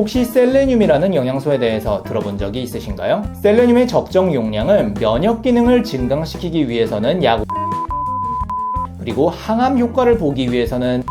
혹시 셀레늄이라는 영양소에 대해서 들어본 적이 있으신가요? 셀레늄의 적정 용량은 면역 기능을 증강시키기 위해서는 약 그리고 항암 효과를 보기 위해서는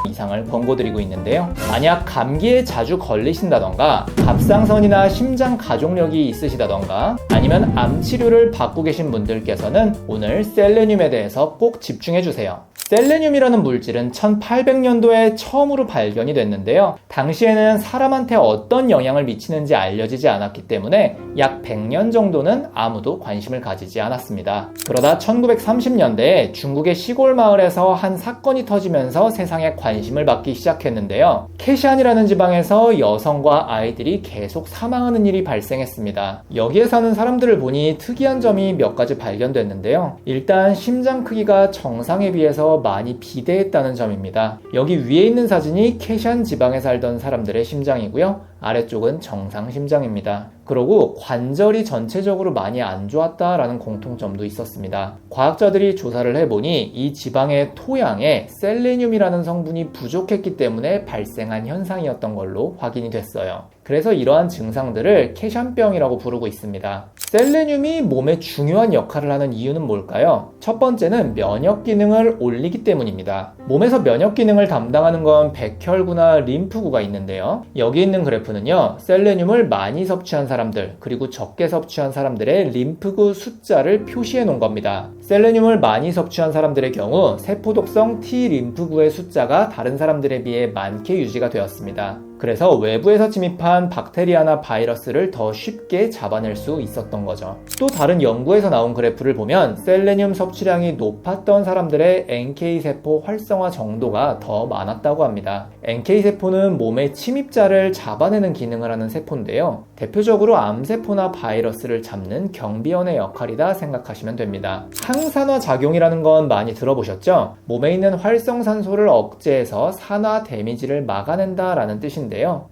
이상을 권고드리고 있는데요. 만약 감기에 자주 걸리신다던가 갑상선이나 심장 가족력이 있으시다던가 아니면 암 치료를 받고 계신 분들께서는 오늘 셀레늄에 대해서 꼭 집중해 주세요. 셀레늄이라는 물질은 1800년도에 처음으로 발견이 됐는데요. 당시에는 사람한테 어떤 영향을 미치는지 알려지지 않았기 때문에 약 100년 정도는 아무도 관심을 가지지 않았습니다. 그러다 1930년대에 중국의 시골 마을에서 한 사건이 터지면서 세상에 관심을 받기 시작했는데요. 캐샨이라는 지방에서 여성과 아이들이 계속 사망하는 일이 발생했습니다. 여기에 사는 사람들을 보니 특이한 점이 몇 가지 발견됐는데요. 일단 심장 크기가 정상에 비해서 많이 비대했다는 점입니다. 여기 위에 있는 사진이 캐샨 지방에 살던 사람들의 심장이고요. 아래쪽은 정상 심장입니다. 그리고 관절이 전체적으로 많이 안 좋았다라는 공통점도 있었습니다. 과학자들이 조사를 해보니 이 지방의 토양에 셀레늄이라는 성분이 부족했기 때문에 발생한 현상이었던 걸로 확인이 됐어요. 그래서 이러한 증상들을 캐샨병이라고 부르고 있습니다. 셀레늄이 몸에 중요한 역할을 하는 이유는 뭘까요? 첫 번째는 면역 기능을 올리기 때문입니다. 몸에서 면역 기능을 담당하는 건 백혈구나 림프구가 있는데요. 여기 있는 그래프는요, 셀레늄을 많이 섭취한 사람들 그리고 적게 섭취한 사람들의 림프구 숫자를 표시해 놓은 겁니다. 셀레늄을 많이 섭취한 사람들의 경우 세포독성 T 림프구의 숫자가 다른 사람들에 비해 많게 유지가 되었습니다. 그래서 외부에서 침입한 박테리아나 바이러스를 더 쉽게 잡아낼 수 있었던 거죠. 또 다른 연구에서 나온 그래프를 보면 셀레늄 섭취량이 높았던 사람들의 NK세포 활성화 정도가 더 많았다고 합니다. NK세포는 몸의 침입자를 잡아내는 기능을 하는 세포인데요. 대표적으로 암세포나 바이러스를 잡는 경비원의 역할이다 생각하시면 됩니다. 항산화 작용이라는 건 많이 들어보셨죠? 몸에 있는 활성산소를 억제해서 산화 데미지를 막아낸다라는 뜻인데요.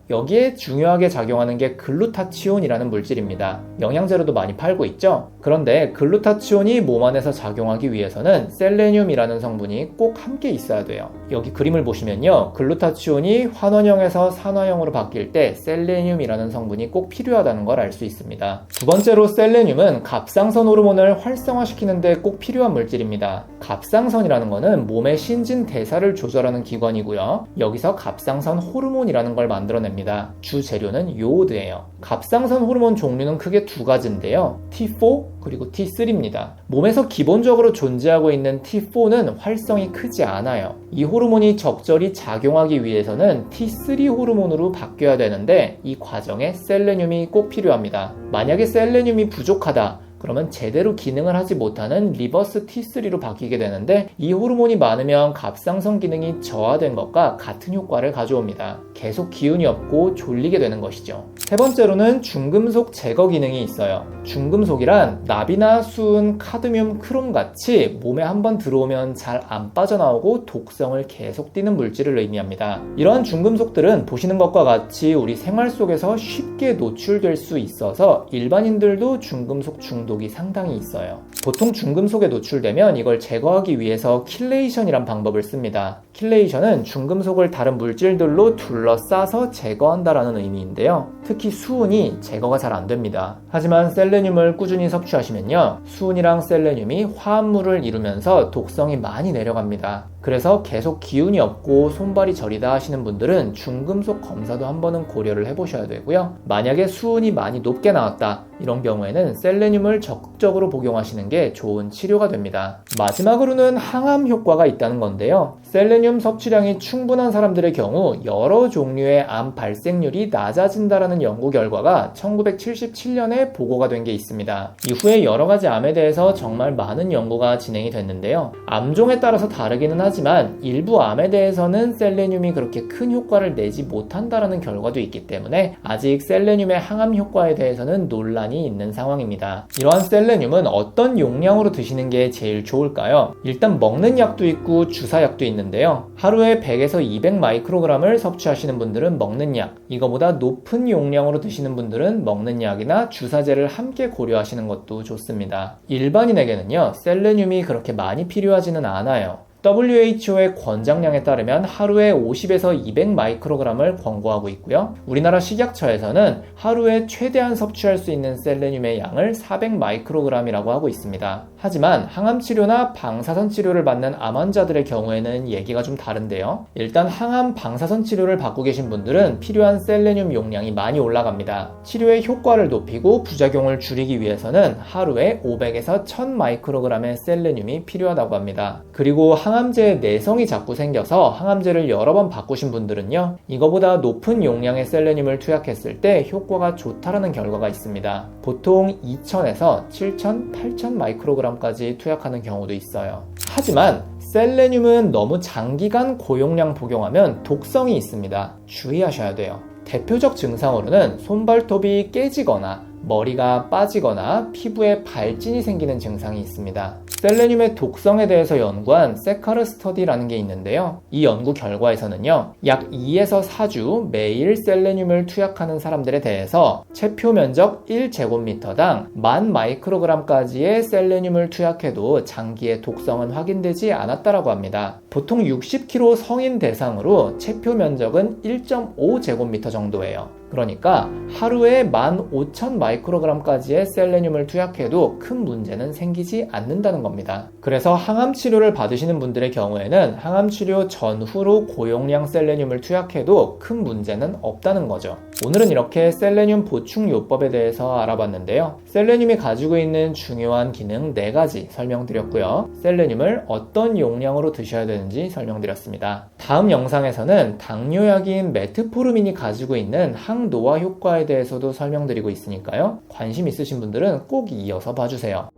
여기에 중요하게 작용하는 게 글루타치온이라는 물질입니다. 영양제로도 많이 팔고 있죠? 그런데 글루타치온이 몸 안에서 작용하기 위해서는 셀레늄이라는 성분이 꼭 함께 있어야 돼요. 여기 그림을 보시면요, 글루타치온이 환원형에서 산화형으로 바뀔 때 셀레늄이라는 성분이 꼭 필요하다는 걸 알 수 있습니다. 두 번째로 셀레늄은 갑상선 호르몬을 활성화시키는 데 꼭 필요한 물질입니다. 갑상선이라는 거는 몸의 신진대사를 조절하는 기관이고요. 여기서 갑상선 호르몬이라는 걸 만들어냅니다. 주 재료는 요오드예요. 갑상선 호르몬 종류는 크게 두 가지인데요. T4 그리고 T3입니다. 몸에서 기본적으로 존재하고 있는 T4는 활성이 크지 않아요. 이 호르몬이 적절히 작용하기 위해서는 T3 호르몬으로 바뀌어야 되는데 이 과정에 셀레늄이 꼭 필요합니다. 만약에 셀레늄이 부족하다 그러면 제대로 기능을 하지 못하는 리버스 T3로 바뀌게 되는데 이 호르몬이 많으면 갑상선 기능이 저하된 것과 같은 효과를 가져옵니다. 계속 기운이 없고 졸리게 되는 것이죠. 세 번째로는 중금속 제거 기능이 있어요. 중금속이란 납이나 수은, 카드뮴, 크롬 같이 몸에 한번 들어오면 잘 안 빠져나오고 독성을 계속 띠는 물질을 의미합니다. 이러한 중금속들은 보시는 것과 같이 우리 생활 속에서 쉽게 노출될 수 있어서 일반인들도 중금속 중독이 상당히 있어요. 보통 중금속에 노출되면 이걸 제거하기 위해서 킬레이션이란 방법을 씁니다. 킬레이션은 중금속을 다른 물질들로 둘러싸서 제거한다라는 의미인데요. 특히 수은이 제거가 잘 안 됩니다. 하지만 셀레늄을 꾸준히 섭취하시면요, 수은이랑 셀레늄이 화합물을 이루면서 독성이 많이 내려갑니다. 그래서 계속 기운이 없고 손발이 저리다 하시는 분들은 중금속 검사도 한 번은 고려를 해보셔야 되고요. 만약에 수은이 많이 높게 나왔다 이런 경우에는 셀레늄을 적극적으로 복용하시는 게 좋은 치료가 됩니다. 마지막으로는 항암 효과가 있다는 건데요. 셀레늄 섭취량이 충분한 사람들의 경우 여러 종류의 암 발생률이 낮아진다라는 연구 결과가 1977년에 보고가 된 게 있습니다. 이후에 여러 가지 암에 대해서 정말 많은 연구가 진행이 됐는데요. 암종에 따라서 다르기는 하지만 일부 암에 대해서는 셀레늄이 그렇게 큰 효과를 내지 못한다라는 결과도 있기 때문에 아직 셀레늄의 항암 효과에 대해서는 논란이 있는 상황입니다. 이러한 셀레늄은 어떤 용량으로 드시는 게 제일 좋을까요? 일단 먹는 약도 있고 주사약도 있는데요. 하루에 100에서 200 마이크로그램을 섭취하시는 분들은 먹는 약, 이거보다 높은 용량으로 드시는 분들은 먹는 약이나 주사제를 함께 고려하시는 것도 좋습니다. 일반인에게는요, 셀레늄이 그렇게 많이 필요하지는 않아요. WHO의 권장량에 따르면 하루에 50에서 200 마이크로그램을 권고하고 있고요. 우리나라 식약처에서는 하루에 최대한 섭취할 수 있는 셀레늄의 양을 400 마이크로그램이라고 하고 있습니다. 하지만 항암 치료나 방사선 치료를 받는 암 환자들의 경우에는 얘기가 좀 다른데요. 일단 항암 방사선 치료를 받고 계신 분들은 필요한 셀레늄 용량이 많이 올라갑니다. 치료의 효과를 높이고 부작용을 줄이기 위해서는 하루에 500에서 1000 마이크로그램의 셀레늄이 필요하다고 합니다. 그리고 항암제에 내성이 자꾸 생겨서 항암제를 여러 번 바꾸신 분들은요, 이거보다 높은 용량의 셀레늄을 투약했을 때 효과가 좋다라는 결과가 있습니다. 보통 2000에서 7000, 8000 마이크로그램까지 투약하는 경우도 있어요. 하지만 셀레늄은 너무 장기간 고용량 복용하면 독성이 있습니다. 주의하셔야 돼요. 대표적 증상으로는 손발톱이 깨지거나 머리가 빠지거나 피부에 발진이 생기는 증상이 있습니다. 셀레늄의 독성에 대해서 연구한 세카르 스터디라는 게 있는데요. 이 연구 결과에서는요, 약 2에서 4주 매일 셀레늄을 투약하는 사람들에 대해서 체표 면적 1제곱미터당 10,000 마이크로그램까지의 셀레늄을 투약해도 장기의 독성은 확인되지 않았다라고 합니다. 보통 60kg 성인 대상으로 체표 면적은 1.5제곱미터 정도예요. 그러니까 하루에 15,000 마이크로그램까지의 셀레늄을 투약해도 큰 문제는 생기지 않는다는 겁니다. 그래서 항암 치료를 받으시는 분들의 경우에는 항암 치료 전후로 고용량 셀레늄을 투약해도 큰 문제는 없다는 거죠. 오늘은 이렇게 셀레늄 보충 요법에 대해서 알아봤는데요. 셀레늄이 가지고 있는 중요한 기능 4가지 설명드렸고요. 셀레늄을 어떤 용량으로 드셔야 되는지 설명드렸습니다. 다음 영상에서는 당뇨약인 메트포르민이 가지고 있는 항노화 효과에 대해서도 설명드리고 있으니까요. 관심 있으신 분들은 꼭 이어서 봐주세요.